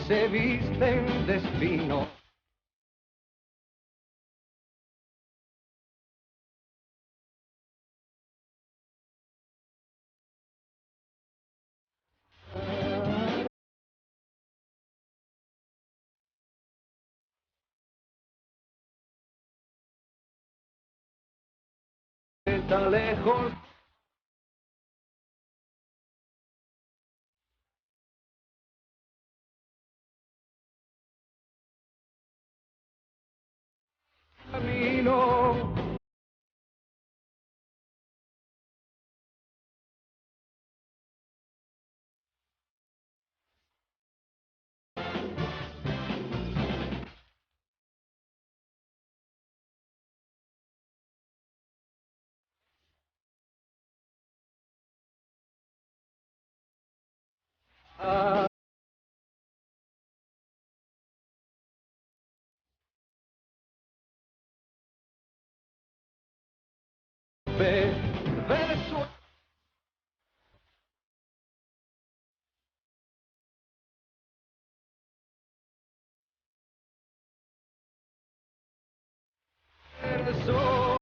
se visten de espino. Está lejos. Camino. Ah, verso. Verso.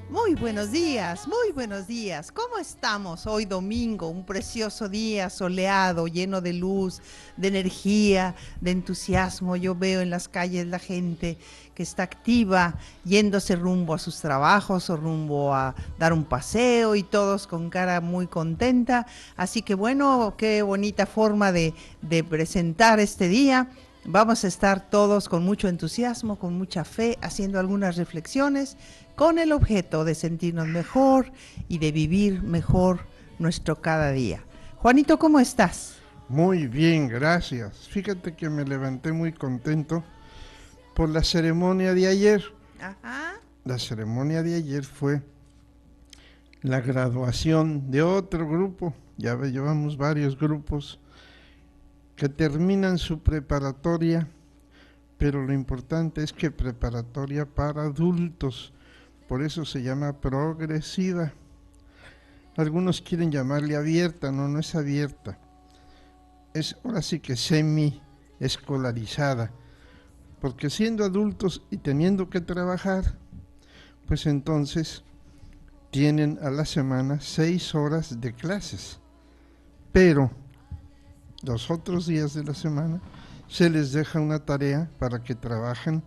Muy buenos días, muy buenos días. ¿Cómo estamos hoy domingo? Un precioso día soleado, lleno de luz, de energía, de entusiasmo. Yo veo en las calles la gente que está activa, yéndose rumbo a sus trabajos o rumbo a dar un paseo y todos con cara muy contenta. Así que bueno, qué bonita forma de presentar este día. Vamos a estar todos con mucho entusiasmo, con mucha fe, haciendo algunas reflexiones con el objeto de sentirnos mejor y de vivir mejor nuestro cada día. Juanito, ¿cómo estás? Muy bien, gracias. Fíjate que me levanté muy contento por la ceremonia de ayer. Ajá. La ceremonia de ayer fue la graduación de otro grupo. Llevamos varios grupos que terminan su preparatoria, pero lo importante es que preparatoria para adultos. Por eso se llama progresiva. Algunos quieren llamarle abierta, no, no es abierta. Es ahora sí que semi escolarizada, porque siendo adultos y teniendo que trabajar, pues entonces tienen a la semana 6 horas de clases, pero los otros días de la semana se les deja una tarea para que trabajen.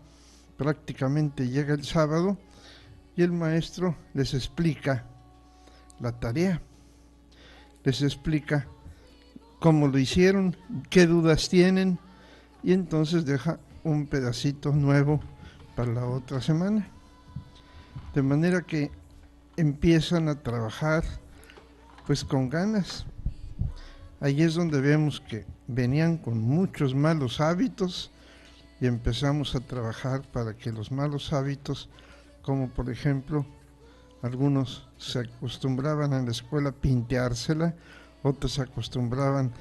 Prácticamente llega el sábado y el maestro les explica la tarea, les explica cómo lo hicieron, qué dudas tienen, y entonces deja un pedacito nuevo para la otra semana. De manera que empiezan a trabajar pues con ganas. Ahí es donde vemos que venían con muchos malos hábitos y empezamos a trabajar para que los malos hábitos, como por ejemplo, algunos se acostumbraban en la escuela a pinteársela, otros se acostumbraban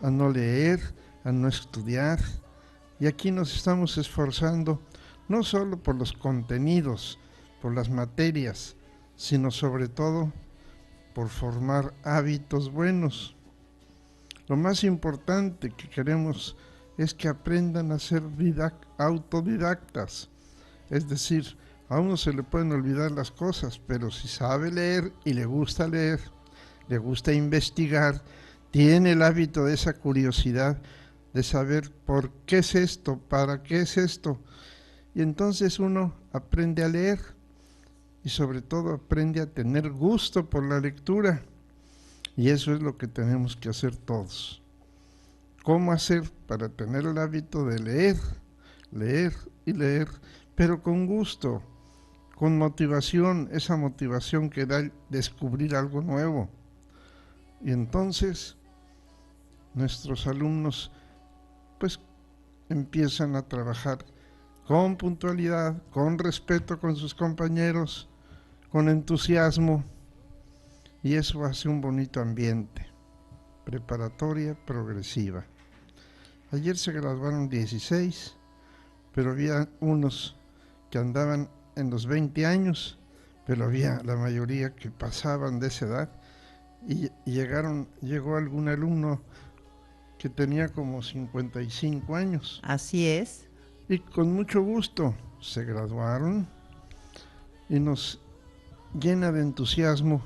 a no leer, a no estudiar, y aquí nos estamos esforzando no solo por los contenidos, por las materias, sino sobre todo por formar hábitos buenos. Lo más importante que queremos es que aprendan a ser autodidactas, es decir, a uno se le pueden olvidar las cosas, pero si sabe leer, le gusta investigar, tiene el hábito de esa curiosidad de saber por qué es esto, para qué es esto, y entonces uno aprende a leer y sobre todo aprende a tener gusto por la lectura, y eso es lo que tenemos que hacer todos. ¿Cómo hacer para tener el hábito de leer, leer y leer, pero con gusto, con motivación, esa motivación que da el descubrir algo nuevo? Y entonces nuestros alumnos pues empiezan a trabajar con puntualidad, con respeto con sus compañeros, con entusiasmo, y eso hace un bonito ambiente. Preparatoria progresiva. Ayer se graduaron 16, pero había unos que andaban en los 20 años, pero había la mayoría que pasaban de esa edad, y llegó algún alumno que tenía como 55 años. Así es. Y con mucho gusto se graduaron y nos llena de entusiasmo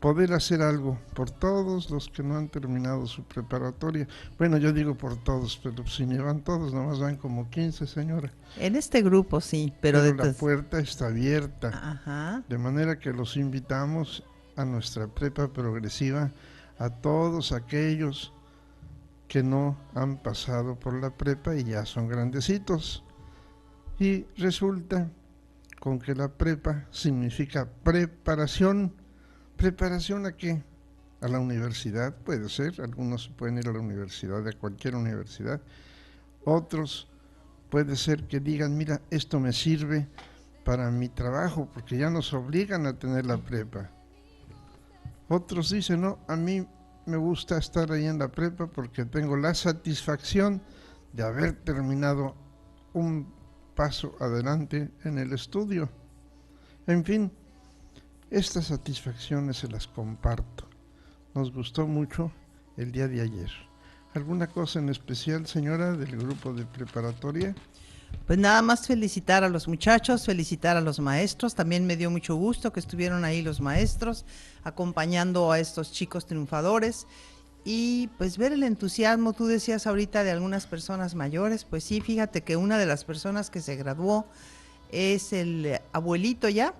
poder hacer algo por todos los que no han terminado su preparatoria. Bueno, yo digo por todos, pero si ni van todos, nomás van como 15, señora. En este grupo sí, pero la puerta está abierta. Ajá. De manera que los invitamos a nuestra prepa progresiva, a todos aquellos que no han pasado por la prepa y ya son grandecitos. Y resulta con que la prepa significa preparación. ¿Preparación a qué? A la universidad, puede ser. Algunos pueden ir a la universidad, a cualquier universidad. Otros puede ser que digan, mira, esto me sirve para mi trabajo, porque ya nos obligan a tener la prepa. Otros dicen, no, a mí me gusta estar ahí en la prepa porque tengo la satisfacción de haber terminado un paso adelante en el estudio. En fin, estas satisfacciones se las comparto. Nos gustó mucho el día de ayer. ¿Alguna cosa en especial, señora, del grupo de preparatoria? Pues nada más felicitar a los muchachos, felicitar a los maestros. También me dio mucho gusto que estuvieron ahí los maestros acompañando a estos chicos triunfadores y pues ver el entusiasmo. Tú decías ahorita de algunas personas mayores, pues sí, fíjate que una de las personas que se graduó es el abuelito ya,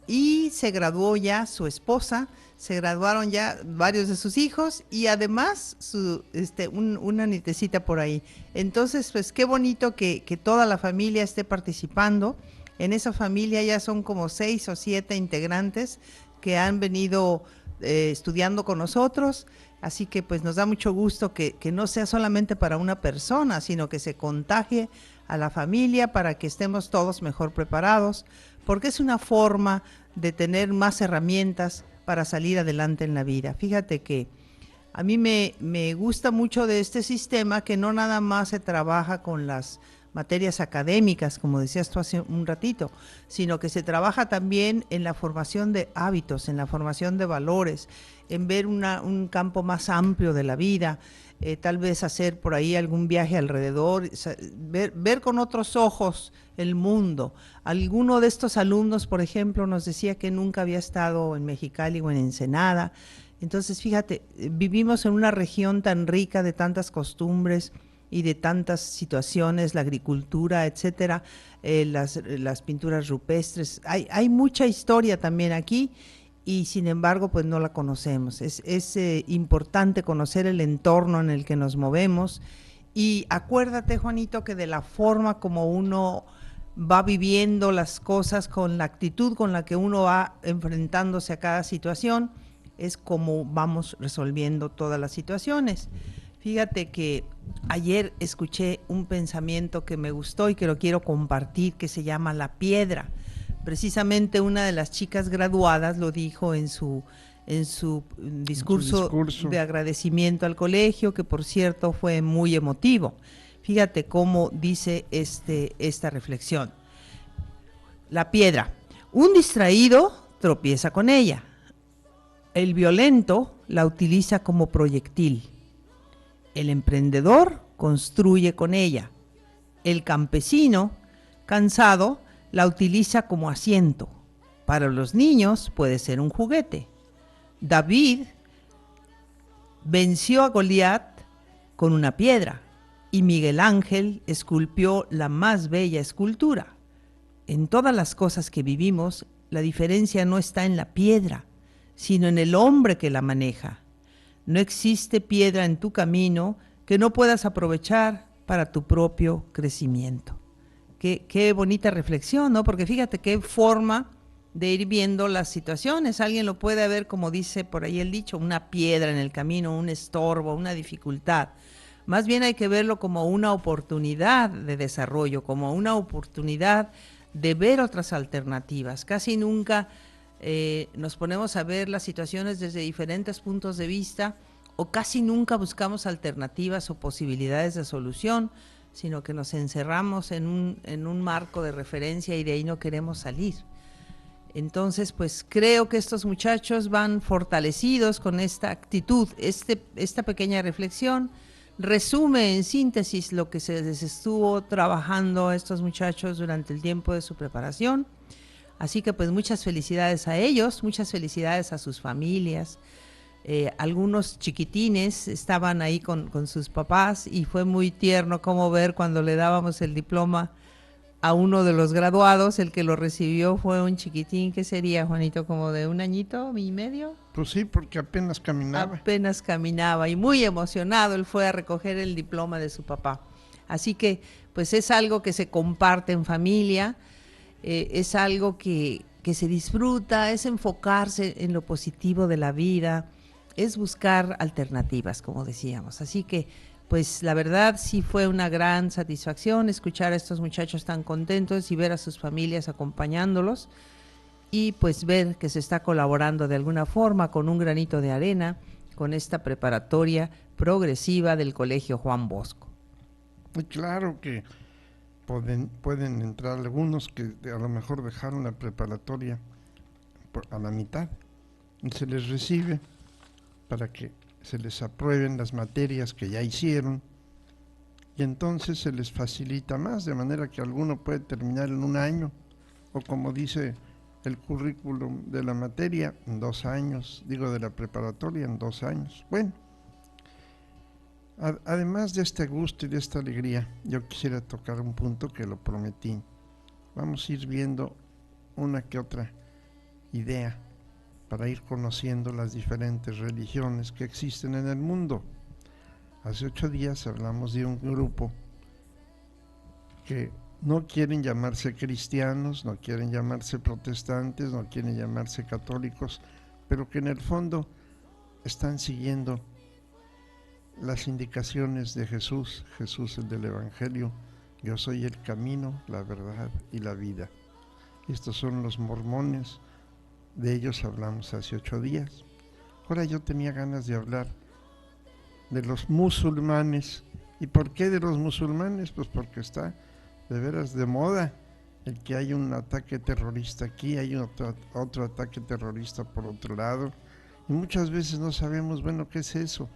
y se graduó ya su esposa, se graduaron ya varios de sus hijos y además una nietecita por ahí. Entonces, pues qué bonito que toda la familia esté participando. En esa familia ya son como 6 o 7 integrantes que han venido estudiando con nosotros, así que pues nos da mucho gusto que no sea solamente para una persona, sino que se contagie a la familia para que estemos todos mejor preparados, porque es una forma de tener más herramientas para salir adelante en la vida. Fíjate que a mí me gusta mucho de este sistema que no nada más se trabaja con las materias académicas, como decías tú hace un ratito, sino que se trabaja también en la formación de hábitos, en la formación de valores, en ver un campo más amplio de la vida, tal vez hacer por ahí algún viaje alrededor, ver con otros ojos el mundo. Alguno de estos alumnos, por ejemplo, nos decía que nunca había estado en Mexicali o en Ensenada. Entonces, fíjate, vivimos en una región tan rica de tantas costumbres y de tantas situaciones, la agricultura, etcétera, las pinturas rupestres. Hay mucha historia también aquí y sin embargo pues no la conocemos. Es importante conocer el entorno en el que nos movemos y acuérdate, Juanito, que de la forma como uno va viviendo las cosas, con la actitud con la que uno va enfrentándose a cada situación, es como vamos resolviendo todas las situaciones. Fíjate que ayer escuché un pensamiento que me gustó y que lo quiero compartir, que se llama la piedra. Precisamente una de las chicas graduadas lo dijo en su discurso de agradecimiento al colegio, que por cierto fue muy emotivo. Fíjate cómo dice esta reflexión. La piedra. Un distraído tropieza con ella. El violento la utiliza como proyectil. El emprendedor construye con ella. El campesino, cansado, la utiliza como asiento. Para los niños puede ser un juguete. David venció a Goliat con una piedra y Miguel Ángel esculpió la más bella escultura. En todas las cosas que vivimos, la diferencia no está en la piedra, sino en el hombre que la maneja. No existe piedra en tu camino que no puedas aprovechar para tu propio crecimiento. Qué bonita reflexión, ¿no? Porque fíjate qué forma de ir viendo las situaciones. Alguien lo puede ver, como dice por ahí el dicho, una piedra en el camino, un estorbo, una dificultad. Más bien hay que verlo como una oportunidad de desarrollo, como una oportunidad de ver otras alternativas. Casi nunca nos ponemos a ver las situaciones desde diferentes puntos de vista o casi nunca buscamos alternativas o posibilidades de solución, sino que nos encerramos en un marco de referencia y de ahí no queremos salir. Entonces, pues creo que estos muchachos van fortalecidos con esta actitud, esta pequeña reflexión resume en síntesis lo que se les estuvo trabajando a estos muchachos durante el tiempo de su preparación. Así que pues muchas felicidades a ellos, muchas felicidades a sus familias. Algunos chiquitines estaban ahí con sus papás y fue muy tierno como ver cuando le dábamos el diploma a uno de los graduados. El que lo recibió fue un chiquitín, ¿qué sería, Juanito? ¿Como de 1 añito y medio? Pues sí, porque apenas caminaba. Apenas caminaba y muy emocionado él fue a recoger el diploma de su papá. Así que pues es algo que se comparte en familia, es algo que se disfruta, es enfocarse en lo positivo de la vida, es buscar alternativas, como decíamos. Así que pues la verdad sí fue una gran satisfacción escuchar a estos muchachos tan contentos y ver a sus familias acompañándolos y pues ver que se está colaborando de alguna forma con un granito de arena con esta preparatoria progresiva del Colegio Juan Bosco. Y claro que pueden entrar algunos que a lo mejor dejaron la preparatoria a la mitad y se les recibe para que se les aprueben las materias que ya hicieron y entonces se les facilita más, de manera que alguno puede terminar en 1 año o como dice el currículum de la materia en 2 años, digo de la preparatoria en 2 años. Bueno, además de este gusto y de esta alegría, yo quisiera tocar un punto que lo prometí. Vamos a ir viendo una que otra idea para ir conociendo las diferentes religiones que existen en el mundo. Hace 8 días hablamos de un grupo que no quieren llamarse cristianos, no quieren llamarse protestantes, no quieren llamarse católicos, pero que en el fondo están siguiendo las indicaciones de Jesús, Jesús el del Evangelio. Yo soy el camino, la verdad y la vida. Estos son los mormones, de ellos hablamos hace 8 días. Ahora yo tenía ganas de hablar de los musulmanes. ¿Y por qué de los musulmanes? Pues porque está de veras de moda el que hay un ataque terrorista aquí, hay otro ataque terrorista por otro lado, y muchas veces no sabemos, bueno, ¿qué es eso?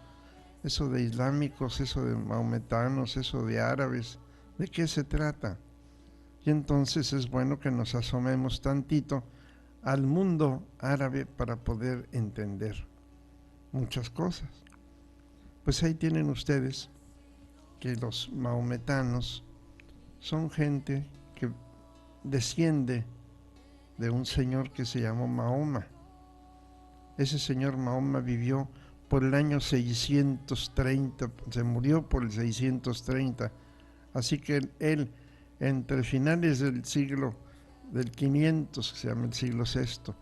Eso de islámicos, eso de maometanos, eso de árabes, ¿de qué se trata? Y entonces es bueno que nos asomemos tantito al mundo árabe para poder entender muchas cosas. Pues ahí tienen ustedes que los maometanos son gente que desciende de un señor que se llamó Mahoma. Ese señor Mahoma vivió por el año 630, se murió por el 630, así que él entre finales del siglo del 500, que se llama el siglo VI,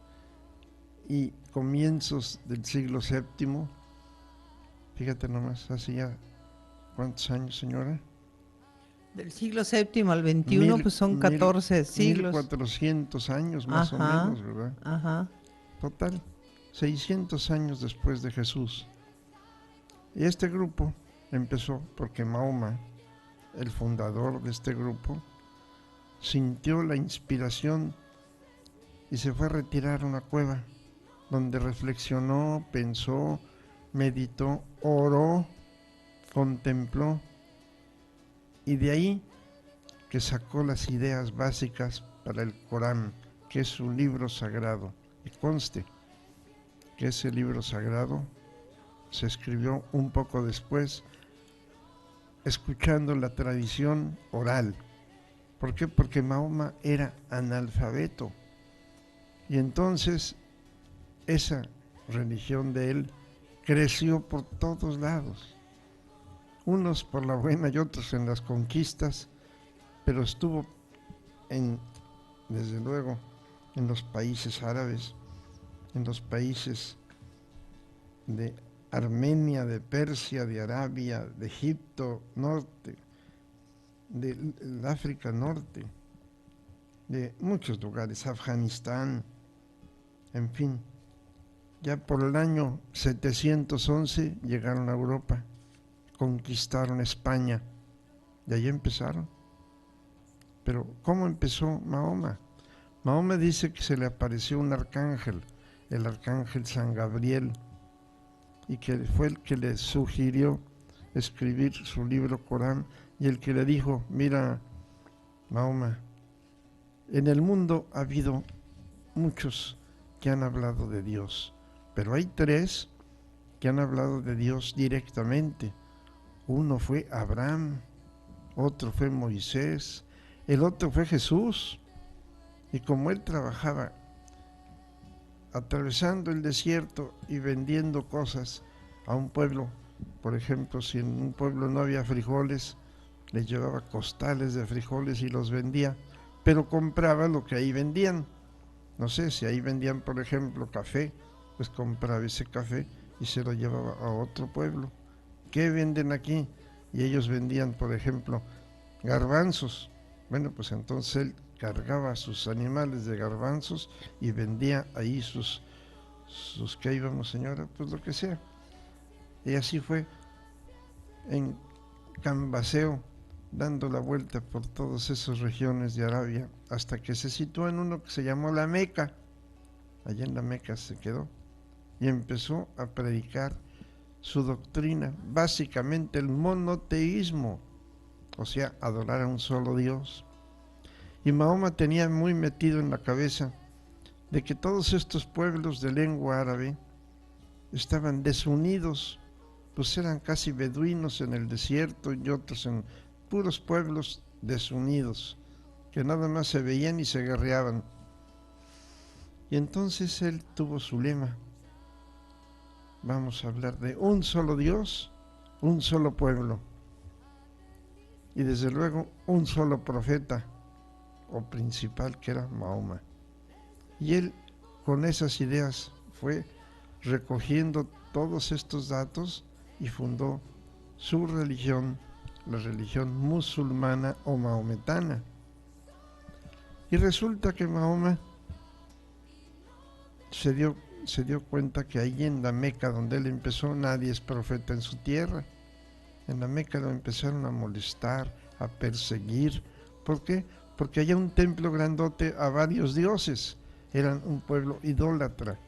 y comienzos del siglo VII, fíjate nomás, hace ya, ¿cuántos años, señora? Del siglo VII al XXI, pues son 14 siglos. 1400 años más o menos, ¿verdad? Ajá. Total, 600 años después de Jesús. Y este grupo empezó porque Mahoma, el fundador de este grupo, sintió la inspiración y se fue a retirar a una cueva donde reflexionó, pensó, meditó, oró, contempló, y de ahí que sacó las ideas básicas para el Corán, que es un libro sagrado. Y conste que ese libro sagrado se escribió un poco después, escuchando la tradición oral. ¿Por qué? Porque Mahoma era analfabeto. Y entonces esa religión de él creció por todos lados. Unos por la buena y otros en las conquistas, pero estuvo desde luego, en los países árabes, en los países de Armenia, de Persia, de Arabia, de Egipto Norte, del África Norte, de muchos lugares, Afganistán, en fin. Ya por el año 711 llegaron a Europa, conquistaron España, y ahí empezaron. Pero ¿cómo empezó Mahoma? Mahoma dice que se le apareció un arcángel, el arcángel San Gabriel, y que fue el que le sugirió escribir su libro Corán, y el que le dijo: mira, Mahoma, en el mundo ha habido muchos que han hablado de Dios, pero hay 3 que han hablado de Dios directamente. Uno fue Abraham, otro fue Moisés, el otro fue Jesús. Y como él trabajaba atravesando el desierto y vendiendo cosas a un pueblo, por ejemplo, si en un pueblo no había frijoles, les llevaba costales de frijoles y los vendía, pero compraba lo que ahí vendían. No sé, si ahí vendían, por ejemplo, café, pues compraba ese café y se lo llevaba a otro pueblo. ¿Qué venden aquí? Y ellos vendían, por ejemplo, garbanzos. Bueno, pues entonces él cargaba sus animales de garbanzos y vendía ahí sus ¿qué íbamos, señora? Pues lo que sea. Y así fue en cambaseo, dando la vuelta por todas esas regiones de Arabia, hasta que se situó en uno que se llamó la Meca. Allá en la Meca se quedó y empezó a predicar su doctrina, básicamente el monoteísmo, o sea, adorar a un solo Dios. Y Mahoma tenía muy metido en la cabeza de que todos estos pueblos de lengua árabe estaban desunidos, pues eran casi beduinos en el desierto y otros en puros pueblos desunidos, que nada más se veían y se guerreaban. Y entonces él tuvo su lema: vamos a hablar de un solo Dios, un solo pueblo, y desde luego un solo profeta o principal, que era Mahoma. Y él con esas ideas fue recogiendo todos estos datos y fundó su religión, la religión musulmana o maometana. Y resulta que Mahoma se dio cuenta que ahí en la Meca, donde él empezó, nadie es profeta en su tierra. En la Meca lo empezaron a molestar, a perseguir. ¿Por qué? Porque había un templo grandote a varios dioses. Eran un pueblo idólatra.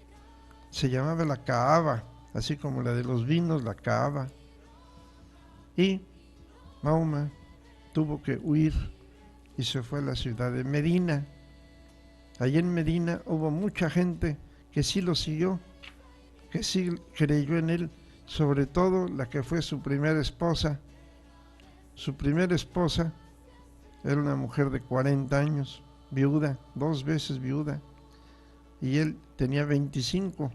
Se llamaba la Kaaba, así como la de los vinos, la Kaaba. Y Mahoma tuvo que huir y se fue a la ciudad de Medina. Allí en Medina hubo mucha gente que sí lo siguió, que sí creyó en él, sobre todo la que fue su primera esposa. Su primera esposa era una mujer de 40 años, viuda, 2 veces viuda, y él tenía 25.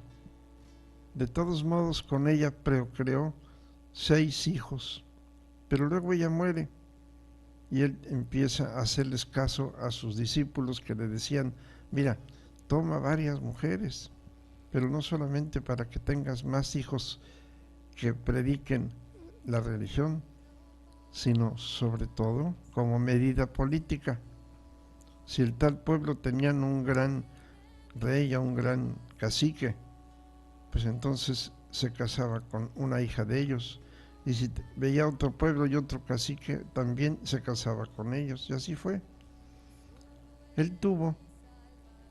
De todos modos, con ella procreó 6 hijos, pero luego ella muere y él empieza a hacerles caso a sus discípulos, que le decían: mira, toma varias mujeres, pero no solamente para que tengas más hijos que prediquen la religión, sino sobre todo como medida política. Si el tal pueblo tenían un gran rey o un gran cacique, pues entonces se casaba con una hija de ellos, y si veía otro pueblo y otro cacique, también se casaba con ellos, y así fue. Él tuvo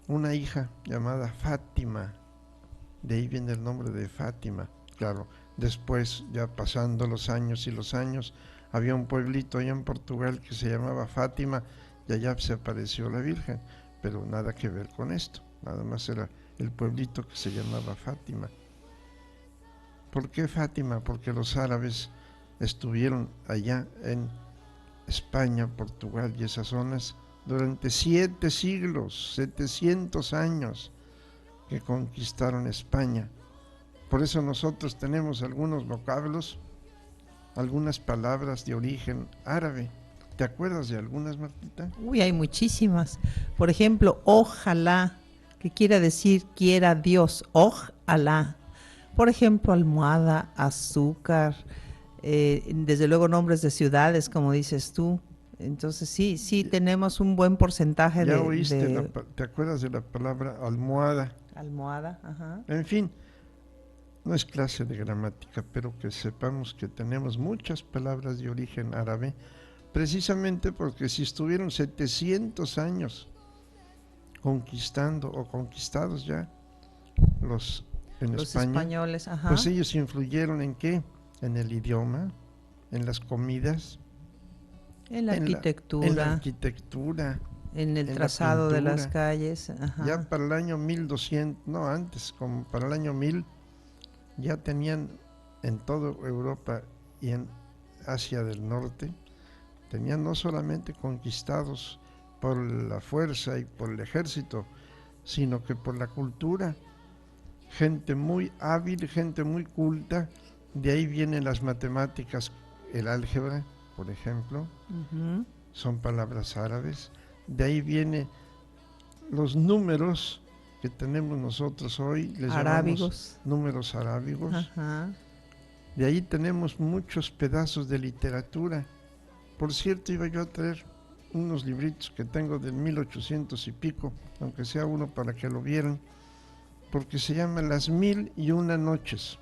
una hija llamada Fátima, de ahí viene el nombre de Fátima. Claro, después, ya pasando los años y los años, había un pueblito allá en Portugal que se llamaba Fátima, y allá se apareció la Virgen, pero nada que ver con esto, nada más era el pueblito que se llamaba Fátima. ¿Por qué Fátima? Porque los árabes estuvieron allá en España, Portugal y esas zonas durante 7 siglos, 700 años, que conquistaron España. Por eso nosotros tenemos algunos vocablos, algunas palabras de origen árabe. ¿Te acuerdas de algunas, Martita? Uy, hay muchísimas. Por ejemplo, ojalá, que quiere decir quiera Dios, ojalá. Por ejemplo, almohada, azúcar, desde luego nombres de ciudades, como dices tú. Entonces sí tenemos un buen porcentaje ¿Ya de... oíste, te acuerdas de la palabra almohada? Almohada, ajá. En fin, no es clase de gramática, pero que sepamos que tenemos muchas palabras de origen árabe, precisamente porque si estuvieron 700 años conquistando o conquistados ya los Españoles, ajá. pues ellos influyeron ¿en qué? En el idioma, en las comidas, En la arquitectura, en la arquitectura, en el en la trazado de las pintura. calles. Ajá. Ya para el año 1200, no antes, como para el año 1000, ya tenían en toda Europa y en Asia del Norte, tenían no solamente conquistados por la fuerza y por el ejército, sino que por la cultura, gente muy hábil, gente muy culta. De ahí vienen las matemáticas, el álgebra, por ejemplo, Ujú. son palabras árabes. De ahí vienen los números que tenemos nosotros hoy, les llamamos Arábigos. números arábigos. Ajá. De ahí tenemos muchos pedazos de literatura. Por cierto, iba yo a traer unos libritos que tengo del 1800 y pico, aunque sea uno para que lo vieran, porque se llama Las 1001 noches.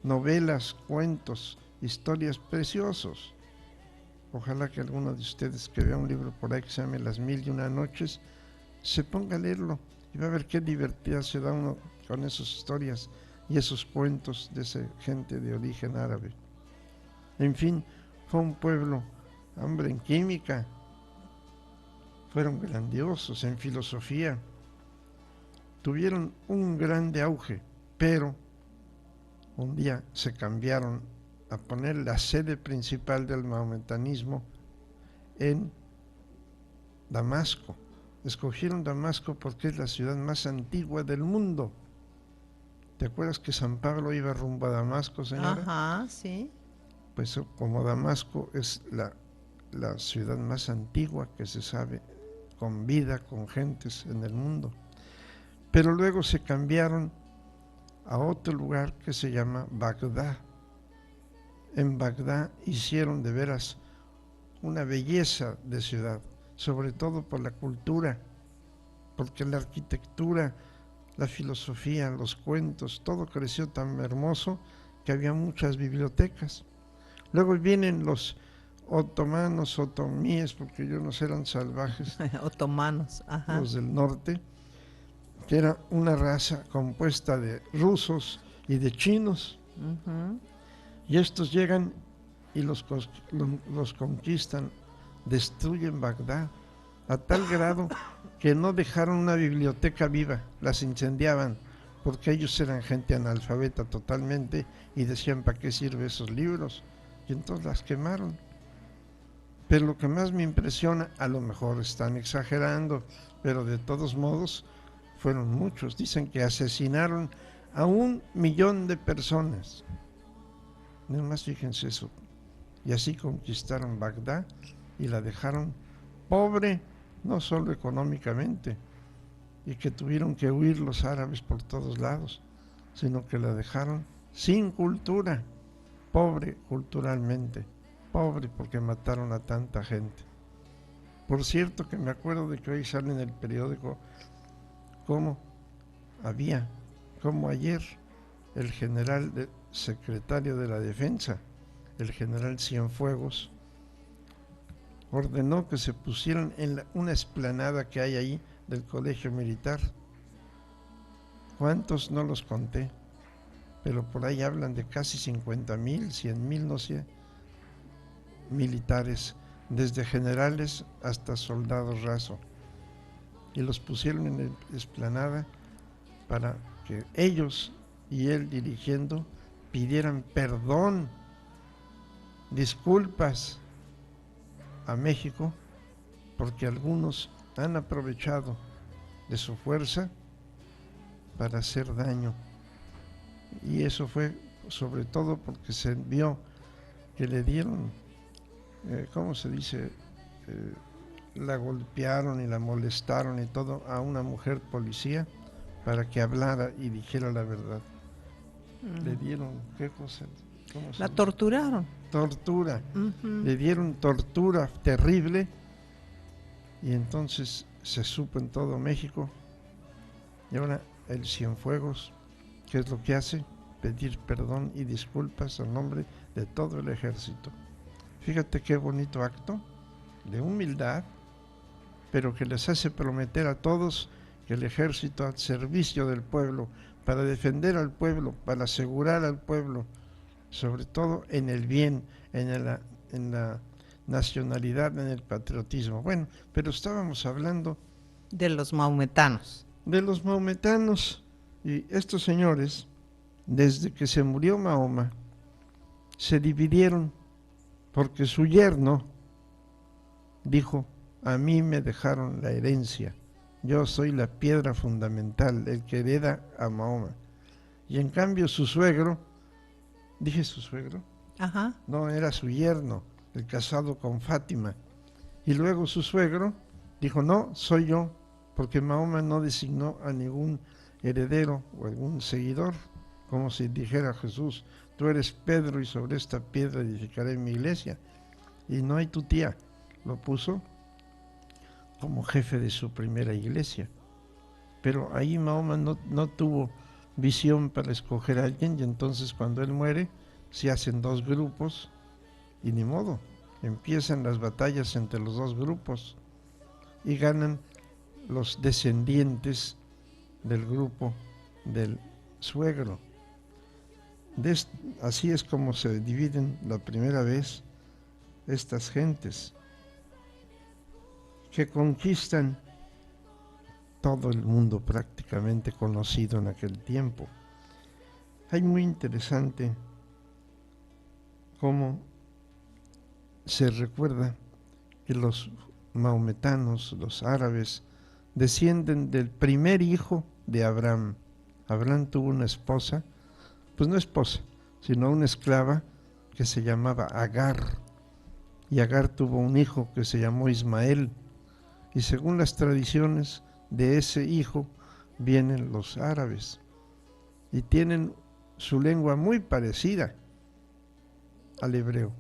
Novelas, cuentos, historias preciosos. Ojalá que alguno de ustedes que vea un libro por ahí que se llame Las 1001 noches, se ponga a leerlo y va a ver qué divertida se da uno con esas historias y esos cuentos de esa gente de origen árabe. En fin, fue un pueblo, hombre, en química, fueron grandiosos, en filosofía, tuvieron un grande auge, pero un día se cambiaron a poner la sede principal del mahometanismo en Damasco. Escogieron Damasco porque es la ciudad más antigua del mundo. ¿Te acuerdas que San Pablo iba rumbo a Damasco, señora? Ajá, sí. Pues como Damasco es la ciudad más antigua que se sabe, con vida, con gentes en el mundo. Pero luego se cambiaron a otro lugar que se llama Bagdad. En Bagdad hicieron de veras una belleza de ciudad, sobre todo por la cultura, porque la arquitectura, la filosofía, los cuentos, todo creció tan hermoso que había muchas bibliotecas. Luego vienen los otomanos, otomíes, porque ellos no eran salvajes, Otomanos, ajá. los del norte, que era una raza compuesta de rusos y de chinos. Ujú. Y estos llegan y los conquistan, destruyen Bagdad, a tal grado que no dejaron una biblioteca viva, las incendiaban, porque ellos eran gente analfabeta totalmente y decían, ¿para qué sirven esos libros? Y entonces las quemaron. Pero lo que más me impresiona, a lo mejor están exagerando, pero de todos modos fueron muchos. Dicen que asesinaron a 1.000.000 de personas. Nada más fíjense eso. Y así conquistaron Bagdad y la dejaron pobre, no solo económicamente, y que tuvieron que huir los árabes por todos lados, sino que la dejaron sin cultura, pobre culturalmente, pobre porque mataron a tanta gente. Por cierto que me acuerdo de que hoy sale en el periódico como ayer el general secretario de la Defensa, el general Cienfuegos, ordenó que se pusieran en una explanada que hay ahí del colegio militar. ¿Cuántos? No los conté, pero por ahí hablan de casi 50,000, 100,000, no sé, militares, desde generales hasta soldados raso, y los pusieron en la explanada para que ellos y él dirigiendo pidieran perdón, disculpas a México, porque algunos han aprovechado de su fuerza para hacer daño. Y eso fue sobre todo porque se vio que le dieron, ¿cómo se dice? La golpearon y la molestaron y todo a una mujer policía para que hablara y dijera la verdad. Le dieron, ¿qué cosa? ¿Cómo se La dice? torturaron. Tortura. Ujú. Le dieron tortura terrible y entonces se supo en todo México. Y ahora el Cienfuegos, ¿qué es lo que hace? Pedir perdón y disculpas en nombre de todo el ejército. Fíjate qué bonito acto de humildad, pero que les hace prometer a todos que el ejército al servicio del pueblo, para defender al pueblo, para asegurar al pueblo sobre todo en el bien, en la nacionalidad, en el patriotismo. Bueno, pero estábamos hablando De los maometanos. de los maometanos, y estos señores, desde que se murió Mahoma, se dividieron porque su yerno dijo: a mí me dejaron la herencia, yo soy la piedra fundamental, el que hereda a Mahoma. Y en cambio su suegro, ¿dije su suegro? Ajá. No, era su yerno, el casado con Fátima. Y luego su suegro dijo: no, soy yo, porque Mahoma no designó a ningún heredero o algún seguidor, como si dijera Jesús: tú eres Pedro y sobre esta piedra edificaré mi iglesia. Y no hay tu tía, lo puso como jefe de su primera iglesia. Pero ahí Mahoma no tuvo visión para escoger a alguien, y entonces cuando él muere se hacen dos grupos y ni modo, empiezan las batallas entre los dos grupos y ganan los descendientes del grupo del suegro. Así es como se dividen la primera vez estas gentes que conquistan todo el mundo prácticamente conocido en aquel tiempo. Hay muy interesante cómo se recuerda que los maometanos, los árabes, descienden del primer hijo de Abraham. Abraham tuvo una esposa, pues no esposa, sino una esclava que se llamaba Agar, y Agar tuvo un hijo que se llamó Ismael, y según las tradiciones, de ese hijo vienen los árabes, y tienen su lengua muy parecida al hebreo.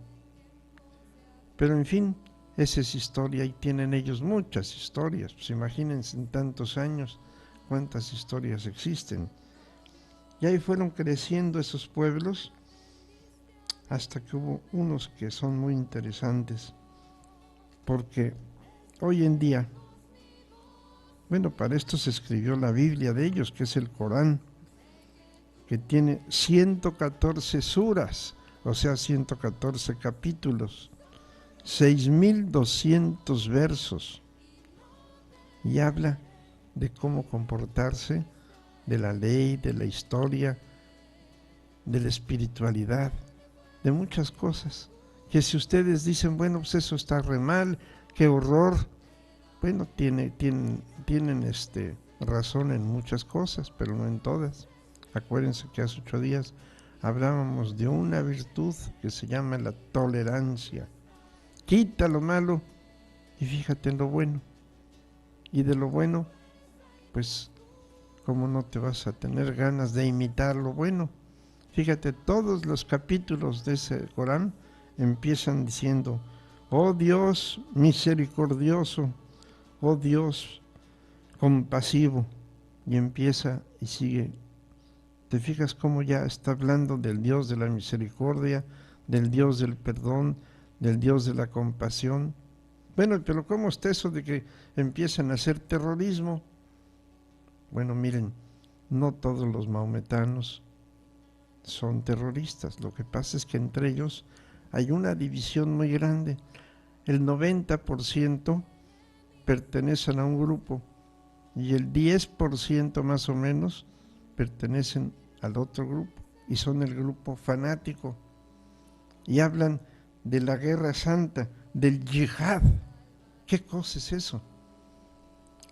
Pero en fin, esa es historia, y tienen ellos muchas historias. Pues imagínense en tantos años cuántas historias existen. Y ahí fueron creciendo esos pueblos hasta que hubo unos que son muy interesantes, porque hoy en día, bueno, para esto se escribió la Biblia de ellos, que es el Corán, que tiene 114 suras, o sea, 114 capítulos, 6.200 versos, y habla de cómo comportarse, de la ley, de la historia, de la espiritualidad, de muchas cosas, que si ustedes dicen, bueno, pues eso está re mal, qué horror, bueno, tienen razón en muchas cosas, pero no en todas. Acuérdense que hace 8 días hablábamos de una virtud que se llama la tolerancia. Quita lo malo y fíjate en lo bueno. Y de lo bueno, pues, ¿cómo no te vas a tener ganas de imitar lo bueno? Fíjate, todos los capítulos de ese Corán empiezan diciendo: oh Dios misericordioso, oh Dios compasivo, y empieza y sigue. ¿Te fijas cómo ya está hablando del Dios de la misericordia, del Dios del perdón, del Dios de la compasión? Bueno, pero ¿cómo está eso de que empiezan a hacer terrorismo? Bueno, miren, no todos los maometanos son terroristas. Lo que pasa es que entre ellos hay una división muy grande. El 90% pertenecen a un grupo y el 10% más o menos pertenecen al otro grupo, y son el grupo fanático, y hablan de la guerra santa, del yihad. ¿Qué cosa es eso?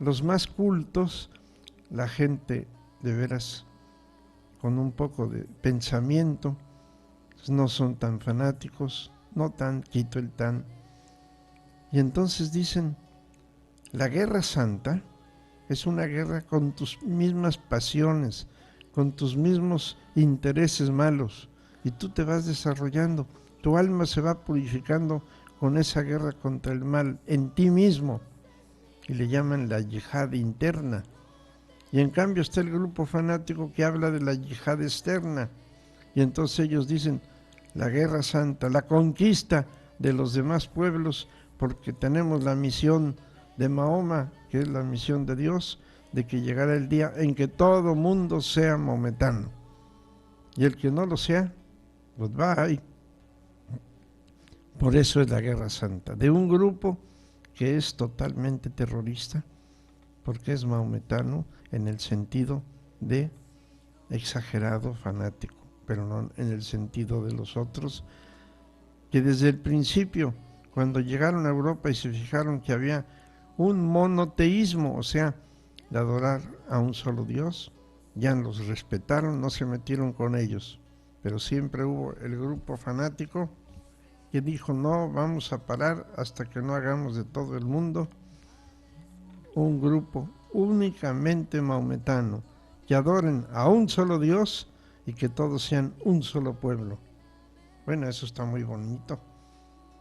Los más cultos, la gente de veras con un poco de pensamiento, no son tan fanáticos, no tan, quito el tan. Y entonces dicen: la guerra santa es una guerra con tus mismas pasiones, con tus mismos intereses malos, y tú te vas desarrollando, tu alma se va purificando con esa guerra contra el mal en ti mismo, y le llaman la yihad interna. Y en cambio está el grupo fanático que habla de la yihad externa, y entonces ellos dicen: la guerra santa, la conquista de los demás pueblos, porque tenemos la misión de Mahoma, que es la misión de Dios, de que llegara el día en que todo mundo sea maometano, y el que no lo sea, goodbye. Por eso es la Guerra Santa, de un grupo que es totalmente terrorista, porque es maometano en el sentido de exagerado, fanático, pero no en el sentido de los otros, que desde el principio, cuando llegaron a Europa y se fijaron que había un monoteísmo, o sea, de adorar a un solo Dios, ya los respetaron, no se metieron con ellos, pero siempre hubo el grupo fanático que dijo: no vamos a parar hasta que no hagamos de todo el mundo un grupo únicamente maometano, que adoren a un solo Dios y que todos sean un solo pueblo. Bueno, eso está muy bonito,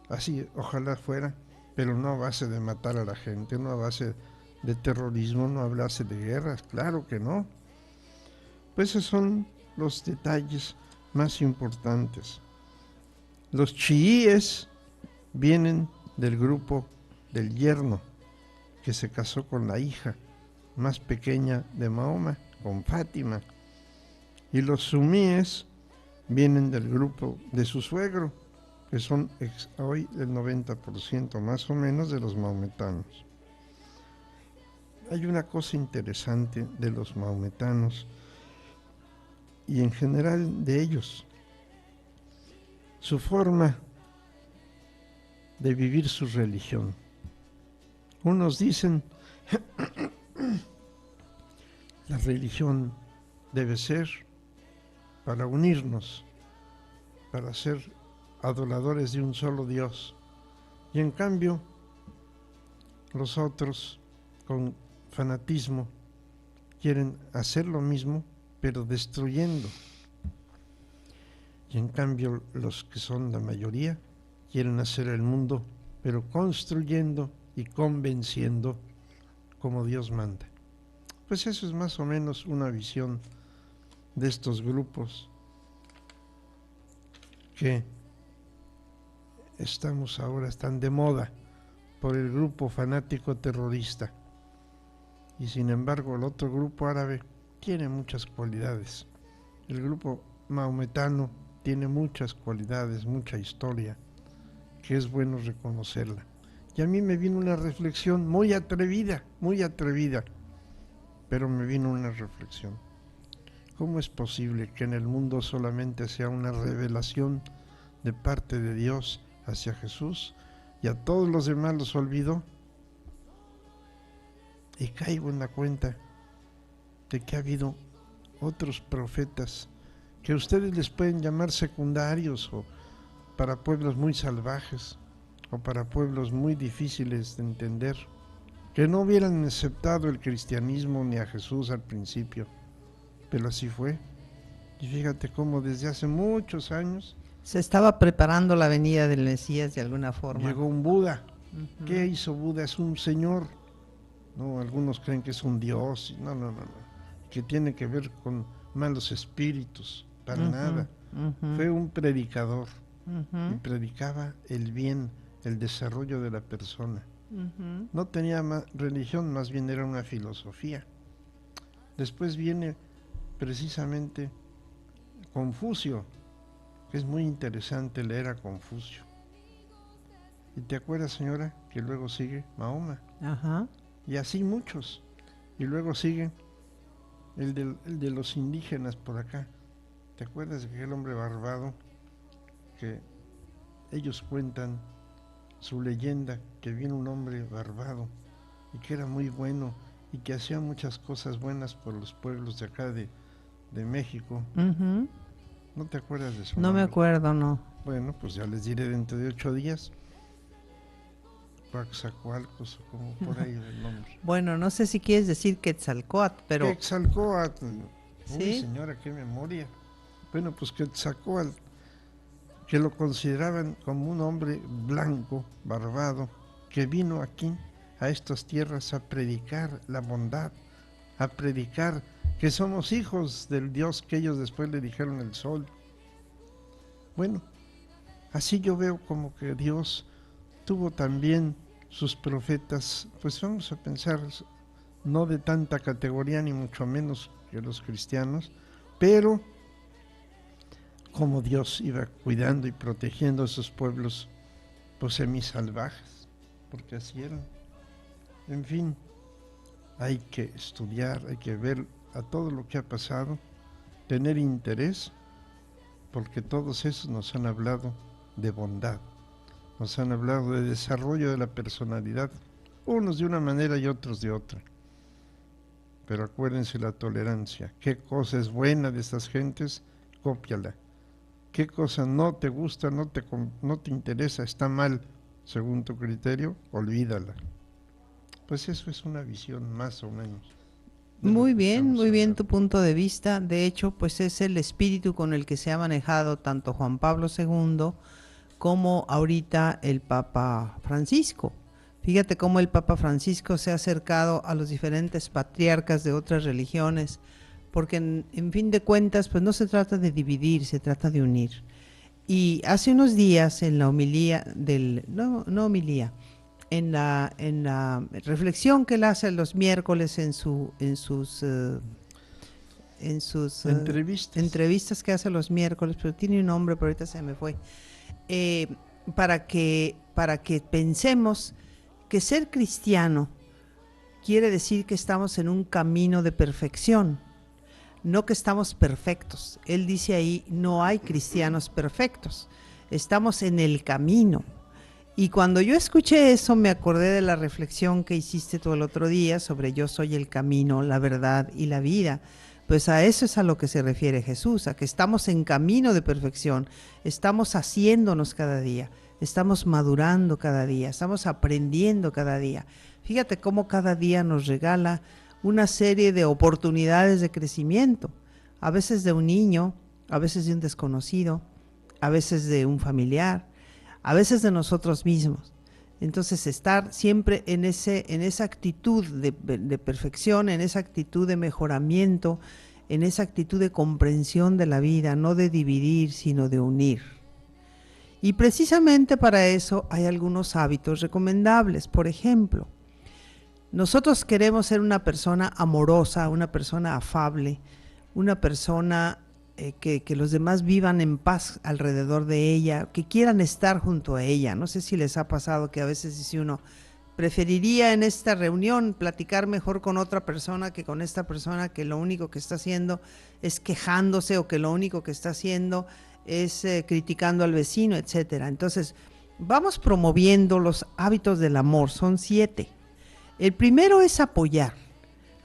así ojalá fuera, pero no a base de matar a la gente, no a base de terrorismo, no a base de guerras, claro que no. Pues esos son los detalles más importantes. Los chiíes vienen del grupo del yerno, que se casó con la hija más pequeña de Mahoma, con Fátima. Y los sumíes vienen del grupo de su suegro, que son hoy el 90% más o menos de los maometanos. Hay una cosa interesante de los maometanos y en general de ellos: su forma de vivir su religión. Unos dicen la religión debe ser para unirnos, para ser adoradores de un solo Dios, y en cambio los otros con fanatismo quieren hacer lo mismo pero destruyendo, y en cambio los que son la mayoría quieren hacer el mundo pero construyendo y convenciendo como Dios manda. Pues eso es más o menos una visión de estos grupos que están de moda por el grupo fanático terrorista, y sin embargo el otro grupo árabe tiene muchas cualidades. El grupo maometano tiene muchas cualidades, mucha historia, que es bueno reconocerla. Y a mí me vino una reflexión muy atrevida, pero me vino una reflexión. ¿Cómo es posible que en el mundo solamente sea una revelación de parte de Dios hacia Jesús y a todos los demás los olvidó? Y caigo en la cuenta de que ha habido otros profetas que ustedes les pueden llamar secundarios, o para pueblos muy salvajes, o para pueblos muy difíciles de entender, que no hubieran aceptado el cristianismo ni a Jesús al principio, pero así fue. Y fíjate cómo desde hace muchos años se estaba preparando la venida del Mesías de alguna forma. llegó un Buda. ¿Qué hizo Buda? Es un señor. No, algunos creen que es un dios. No. Que tiene que ver con malos espíritus. Para nada. Fue un predicador. Y predicaba el bien, el desarrollo de la persona. No tenía religión, más bien era una filosofía. Después viene precisamente Confucio, que es muy interesante leer a Confucio. ¿Y te acuerdas, señora, que luego sigue Mahoma? Ajá. Y así muchos. Y luego sigue el de los indígenas por acá. ¿Te acuerdas de aquel hombre barbado que ellos cuentan su leyenda, que vino un hombre barbado y que era muy bueno y que hacía muchas cosas buenas por los pueblos de acá de México? ¿No te acuerdas de eso? No me acuerdo, no. Bueno, pues ya les diré dentro de 8 días. Coaxacualcos, o como por ahí el nombre. Bueno, no sé si quieres decir Quetzalcóatl, pero... Quetzalcóatl. ¿Sí? Uy, señora, qué memoria. Bueno, pues Quetzalcóatl, que lo consideraban como un hombre blanco, barbado, que vino aquí, a estas tierras, a predicar la bondad, a predicar que somos hijos del Dios que ellos después le dijeron el sol. Bueno, así yo veo como que Dios tuvo también sus profetas, pues vamos a pensar, no de tanta categoría ni mucho menos que los cristianos, pero cómo Dios iba cuidando y protegiendo a esos pueblos pues semisalvajes, porque así eran. En fin, hay que estudiar, hay que ver a todo lo que ha pasado, tener interés, porque todos esos nos han hablado de bondad, nos han hablado de desarrollo de la personalidad, unos de una manera y otros de otra. Pero acuérdense la tolerancia, qué cosa es buena de estas gentes, cópiala. Qué cosa no te gusta, no te interesa, está mal, según tu criterio, olvídala. Pues eso es una visión más o menos. Muy bien tu punto de vista. De hecho, pues es el espíritu con el que se ha manejado tanto Juan Pablo II como ahorita el Papa Francisco. Fíjate cómo el Papa Francisco se ha acercado a los diferentes patriarcas de otras religiones, porque en fin de cuentas, pues no se trata de dividir, se trata de unir. Y hace unos días en la homilía en la reflexión que él hace los miércoles en sus entrevistas que hace los miércoles, pero tiene un nombre, pero ahorita se me fue, para que pensemos que ser cristiano quiere decir que estamos en un camino de perfección, no que estamos perfectos. Él dice ahí, no hay cristianos perfectos, estamos en el camino. Y cuando yo escuché eso, me acordé de la reflexión que hiciste tú el otro día sobre yo soy el camino, la verdad y la vida. Pues a eso es a lo que se refiere Jesús, a que estamos en camino de perfección, estamos haciéndonos cada día, estamos madurando cada día, estamos aprendiendo cada día. Fíjate cómo cada día nos regala una serie de oportunidades de crecimiento, a veces de un niño, a veces de un desconocido, a veces de un familiar, a veces de nosotros mismos. Entonces estar siempre en esa actitud de perfección, en esa actitud de mejoramiento, en esa actitud de comprensión de la vida, no de dividir, sino de unir. Y precisamente para eso hay algunos hábitos recomendables. Por ejemplo, nosotros queremos ser una persona amorosa, una persona afable, una persona que los demás vivan en paz alrededor de ella, que quieran estar junto a ella. No sé si les ha pasado que a veces dice uno, preferiría en esta reunión platicar mejor con otra persona que con esta persona que lo único que está haciendo es quejándose o que lo único que está haciendo es criticando al vecino, etcétera. Entonces, vamos promoviendo los hábitos del amor, son 7. El primero es apoyar.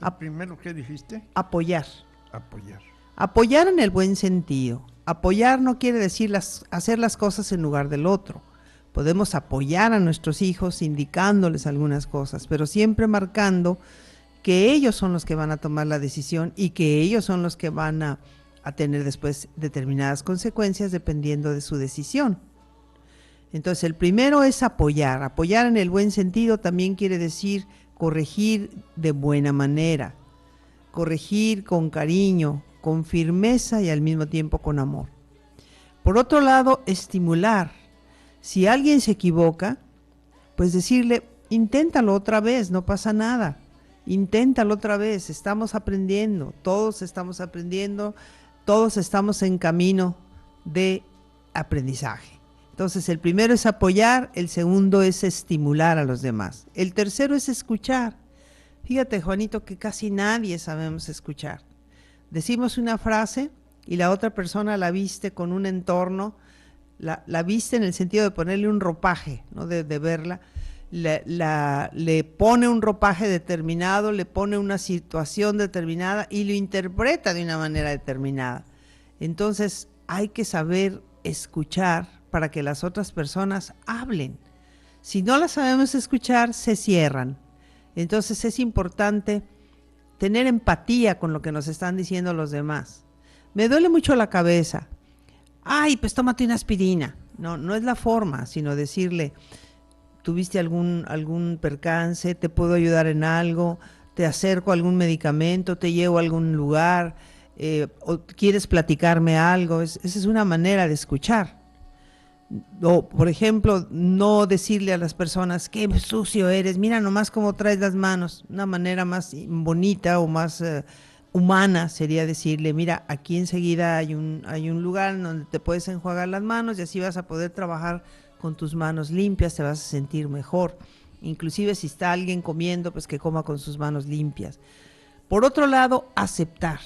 ¿El primero qué dijiste? Apoyar. Apoyar. Apoyar en el buen sentido. Apoyar no quiere decir hacer las cosas en lugar del otro. Podemos apoyar a nuestros hijos indicándoles algunas cosas, pero siempre marcando que ellos son los que van a tomar la decisión y que ellos son los que van a tener después determinadas consecuencias dependiendo de su decisión. Entonces, el primero es apoyar. Apoyar en el buen sentido también quiere decir corregir de buena manera, corregir con cariño, con firmeza y al mismo tiempo con amor. Por otro lado, estimular. Si alguien se equivoca, pues decirle, inténtalo otra vez, no pasa nada. Inténtalo otra vez, estamos aprendiendo, todos estamos en camino de aprendizaje. Entonces, el primero es apoyar, el segundo es estimular a los demás. El tercero es escuchar. Fíjate, Juanito, que casi nadie sabemos escuchar. Decimos una frase y la otra persona la viste con un entorno, la viste en el sentido de ponerle un ropaje, ¿no? de verla, le pone un ropaje determinado, le pone una situación determinada y lo interpreta de una manera determinada. Entonces hay que saber escuchar para que las otras personas hablen. Si no las sabemos escuchar, se cierran. Entonces es importante tener empatía con lo que nos están diciendo los demás. Me duele mucho la cabeza. Ay, pues tómate una aspirina. No es la forma, sino decirle, ¿tuviste algún percance? ¿Te puedo ayudar en algo? ¿Te acerco a algún medicamento? ¿Te llevo a algún lugar? ¿O quieres platicarme algo? Esa es una manera de escuchar. O, por ejemplo, no decirle a las personas, qué sucio eres, mira nomás cómo traes las manos. Una manera más bonita o más humana sería decirle, mira, aquí enseguida hay un lugar en donde te puedes enjuagar las manos y así vas a poder trabajar con tus manos limpias, te vas a sentir mejor. Inclusive si está alguien comiendo, pues que coma con sus manos limpias. Por otro lado, aceptar.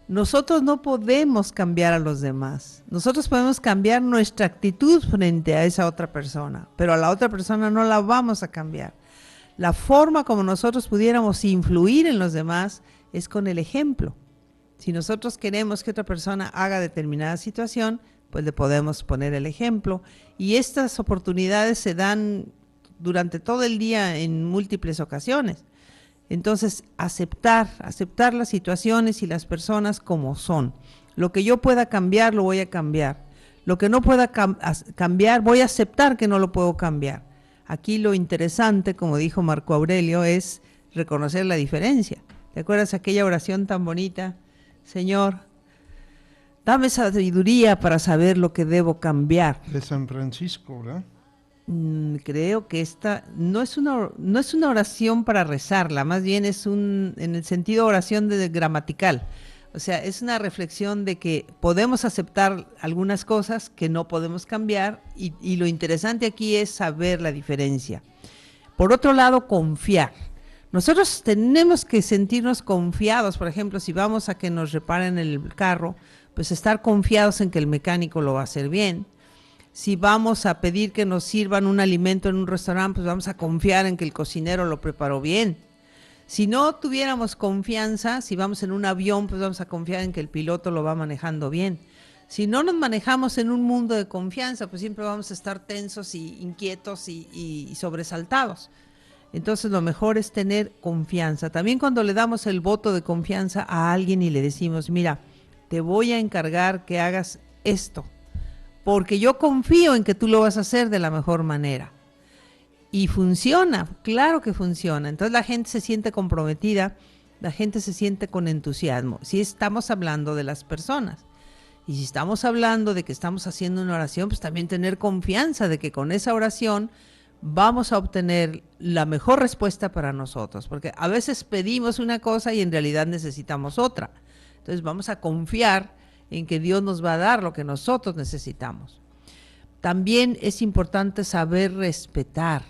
Nosotros no podemos cambiar a los demás. Nosotros podemos cambiar nuestra actitud frente a esa otra persona, pero a la otra persona no la vamos a cambiar. La forma como nosotros pudiéramos influir en los demás es con el ejemplo. Si nosotros queremos que otra persona haga determinada situación, pues le podemos poner el ejemplo. Y estas oportunidades se dan durante todo el día en múltiples ocasiones. Entonces, aceptar las situaciones y las personas como son. Lo que yo pueda cambiar, lo voy a cambiar. Lo que no pueda cambiar, voy a aceptar que no lo puedo cambiar. Aquí lo interesante, como dijo Marco Aurelio, es reconocer la diferencia. ¿Te acuerdas aquella oración tan bonita? Señor, dame sabiduría para saber lo que debo cambiar. De San Francisco, ¿verdad? Creo que esta no es una oración para rezarla, más bien es en el sentido oración gramatical. O sea, es una reflexión de que podemos aceptar algunas cosas que no podemos cambiar y lo interesante aquí es saber la diferencia. Por otro lado, confiar. Nosotros tenemos que sentirnos confiados, por ejemplo, si vamos a que nos reparen el carro, pues estar confiados en que el mecánico lo va a hacer bien. Si vamos a pedir que nos sirvan un alimento en un restaurante, pues vamos a confiar en que el cocinero lo preparó bien. Si no tuviéramos confianza, si vamos en un avión, pues vamos a confiar en que el piloto lo va manejando bien. Si no nos manejamos en un mundo de confianza, pues siempre vamos a estar tensos y inquietos y sobresaltados. Entonces lo mejor es tener confianza. También cuando le damos el voto de confianza a alguien y le decimos, mira, te voy a encargar que hagas esto, porque yo confío en que tú lo vas a hacer de la mejor manera. Y funciona, claro que funciona. Entonces la gente se siente comprometida, la gente se siente con entusiasmo. Si estamos hablando de las personas. Y si estamos hablando de que estamos haciendo una oración, pues también tener confianza de que con esa oración vamos a obtener la mejor respuesta para nosotros. Porque a veces pedimos una cosa y en realidad necesitamos otra. Entonces vamos a confiar en que Dios nos va a dar lo que nosotros necesitamos. También es importante saber respetar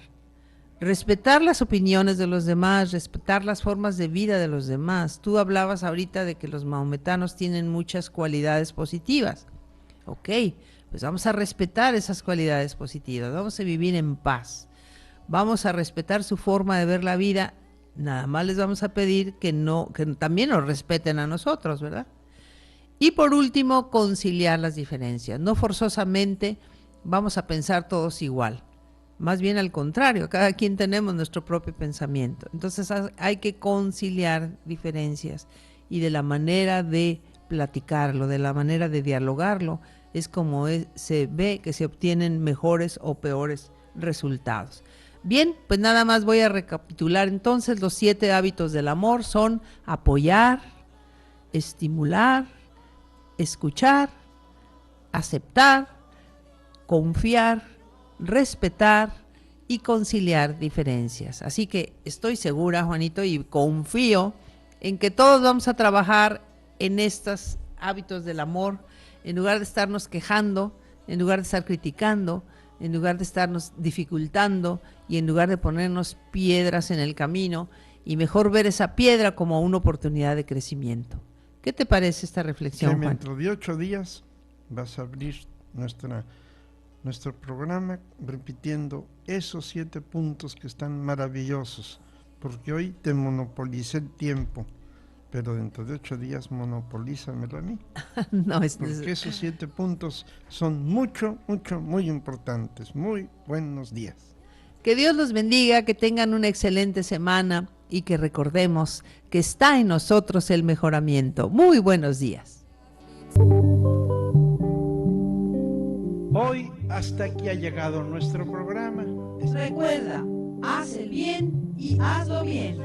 las opiniones de los demás, respetar las formas de vida de los demás. Tú hablabas ahorita de que los maometanos tienen muchas cualidades positivas. Ok, pues vamos a respetar esas cualidades positivas, vamos a vivir en paz, vamos a respetar su forma de ver la vida. Nada más les vamos a pedir que también nos respeten a nosotros, ¿verdad? Y por último, conciliar las diferencias. No forzosamente vamos a pensar todos igual. Más bien al contrario, cada quien tenemos nuestro propio pensamiento. Entonces hay que conciliar diferencias y de la manera de platicarlo, de la manera de dialogarlo, es como se ve que se obtienen mejores o peores resultados. Bien, pues nada más voy a recapitular entonces. Los 7 hábitos del amor son apoyar, estimular, escuchar, aceptar, confiar, respetar y conciliar diferencias. Así que estoy segura, Juanito, y confío en que todos vamos a trabajar en estos hábitos del amor, en lugar de estarnos quejando, en lugar de estar criticando, en lugar de estarnos dificultando y en lugar de ponernos piedras en el camino, y mejor ver esa piedra como una oportunidad de crecimiento. ¿Qué te parece esta reflexión, Juan? Dentro de 8 días vas a abrir nuestro programa repitiendo esos 7 puntos que están maravillosos, porque hoy te monopolicé el tiempo, pero dentro de 8 días monopolízamelo a mí. No, porque esos 7 puntos son muy importantes. Muy buenos días. Que Dios los bendiga, que tengan una excelente semana y que recordemos que está en nosotros el mejoramiento. Muy buenos días. Hoy hasta aquí ha llegado nuestro programa. Recuerda, haz el bien y hazlo bien.